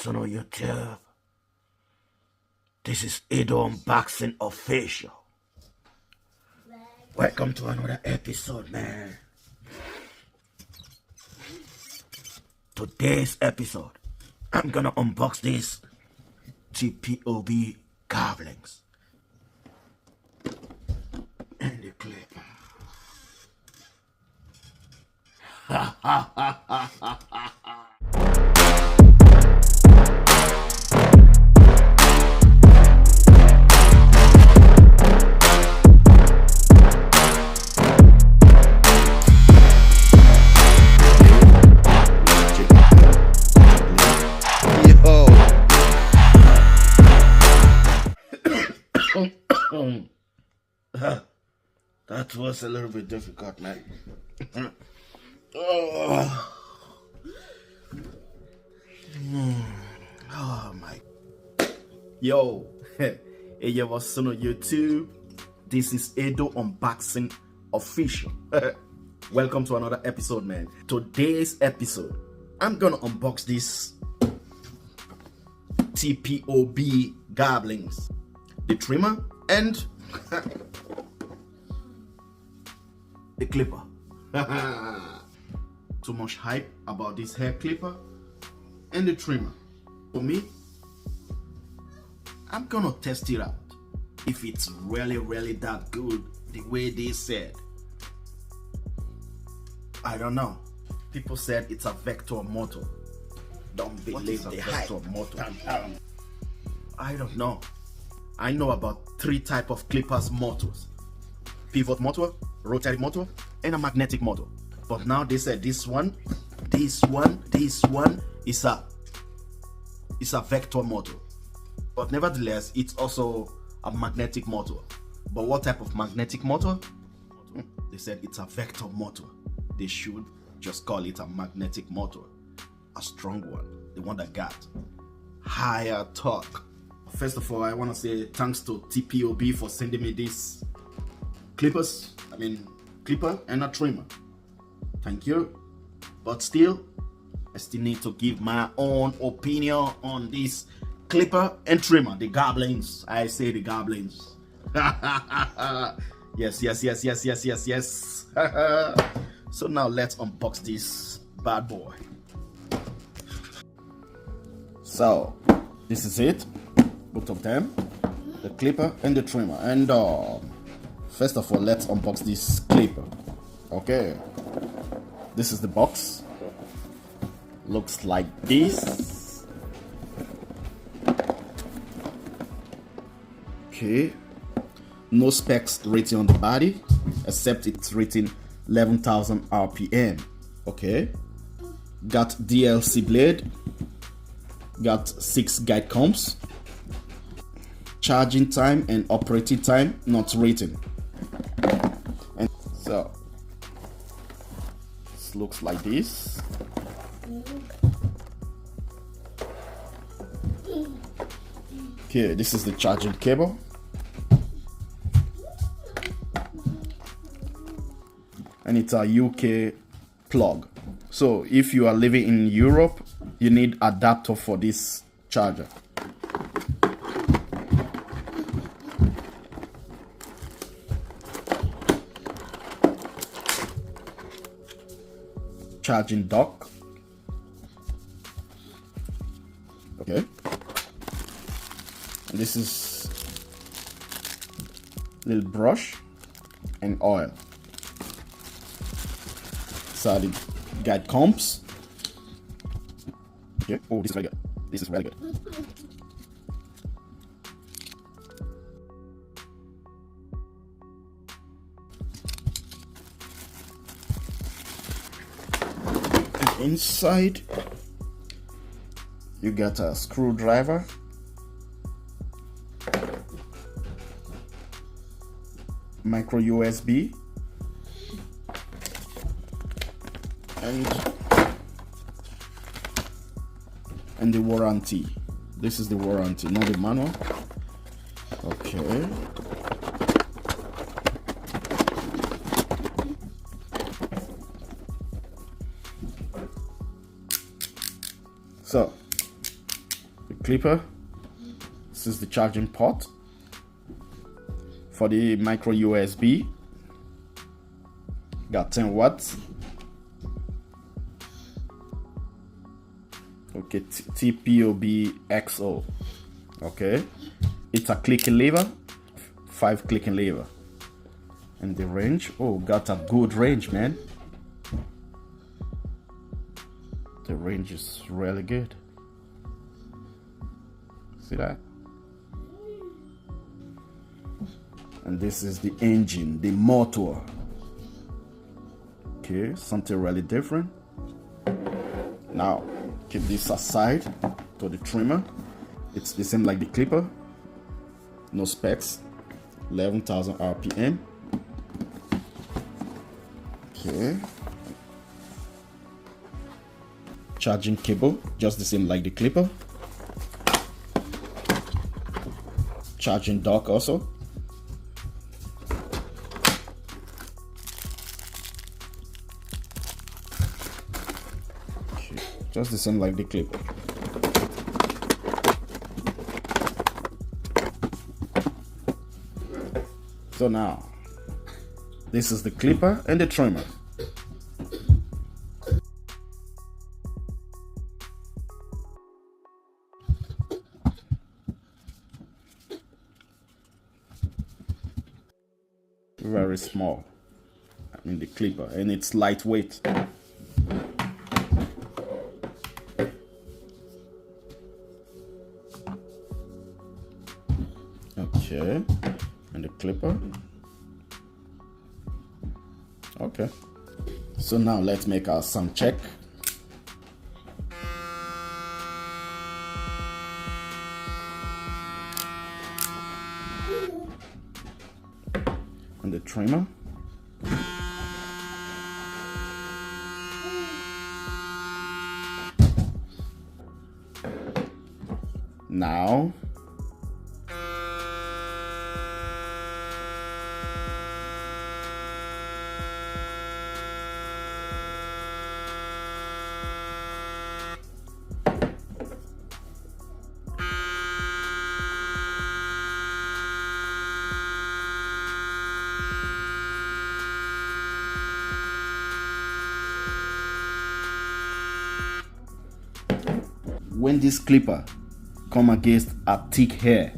son of YouTube. This is Edo Unboxing Official. Welcome to another episode, man. Today's episode, I'm gonna unbox these TPOB Goblins. And the clip. Ha ha ha ha ha ha. That was a little bit difficult, man. Oh my. Yo, hey, you what's on YouTube? This is Edo Unboxing Official. Welcome to another episode, man. Today's episode, I'm gonna unbox these TPOB Goblins, the trimmer and the clipper. Too much hype about this hair clipper and the trimmer. For me, I'm gonna test it out if it's really that good the way they said. I don't know. People said it's a vector motor. Don't believe the vector motor. I don't know. I know about 3 types of clippers motors: pivot motor, rotary motor, and a magnetic motor. But now they said this one is a vector motor. But nevertheless, it's also a magnetic motor. But what type of magnetic motor? They said it's a vector motor. They should just call it a magnetic motor. A strong one. The one that got higher torque. First of all, I want to say thanks to TPOB for sending me these clipper and a trimmer. Thank you. But still, I still need to give my own opinion on this clipper and trimmer, the goblins. I say the goblins. Yes. So now let's unbox this bad boy. So this is it, both of them, the clipper and the trimmer. And first of all, let's unbox this clipper. Okay, this is the box. Looks like this. Okay, no specs written on the body except it's written 11,000 RPM. Okay, got DLC blade, got 6 guide combs, charging time and operating time not written. And so this looks like this. Okay, this is the charging cable. And it's a UK plug. So if you are living in Europe, you need adapter for this charger. Charging dock. Okay. And this is little brush and oil. So the guide combs. Okay. Oh, this is very good. This is very good. And inside, you got a screwdriver, micro USB, and the warranty. This is the warranty, not the manual. Okay. So clipper. This is the charging port for the micro USB. Got 10 watts. Okay, TPOB XO. Okay, it's a clicking lever, 5 clicking lever. And the range, oh, got a good range, man. The range is really good. See that? And this is the engine, the motor. Okay, something really different. Now, keep this aside to the trimmer. It's the same like the clipper. No specs. 11,000 RPM. Okay. Charging cable, just the same like the clipper. Charging dock also. Okay. Just the same like the clipper. So now, this is the clipper and the trimmer. Very small. I mean the clipper, and it's lightweight. Okay, and the clipper. Okay, so now let's make our sound check. And the trimmer. Now when this clipper come against a thick hair,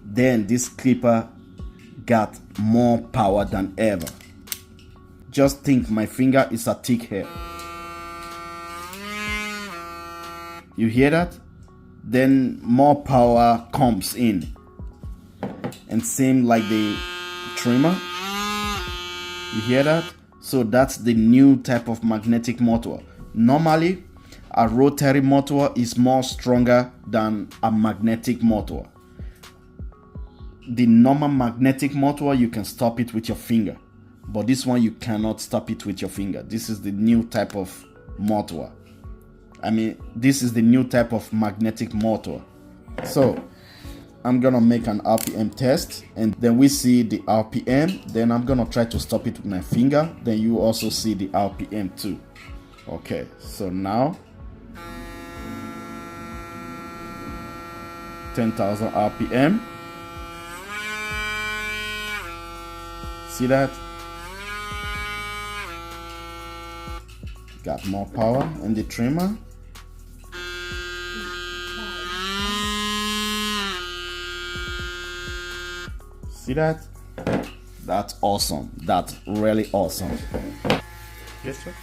then this clipper got more power than ever. Just think my finger is a thick hair. You hear that? Then more power comes in. And same like the trimmer. You hear that? So that's the new type of magnetic motor. Normally, a rotary motor is more stronger than a magnetic motor. The normal magnetic motor, you can stop it with your finger, but this one you cannot stop it with your finger. This is the new type of motor. I mean, this is the new type of magnetic motor. So I'm gonna make an RPM test, and then we see the RPM. Then I'm gonna try to stop it with my finger. Then you also see the RPM too. Okay, so now 10,000 RPM. See that? Got more power in the trimmer. See that? That's awesome. That's really awesome. Yes, sir.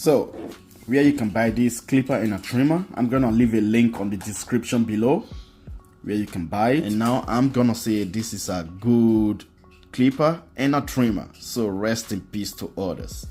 So, where you can buy this clipper and a trimmer, I'm gonna leave a link on the description below where you can buy it. And now I'm gonna say this is a good clipper and a trimmer. So rest in peace to others.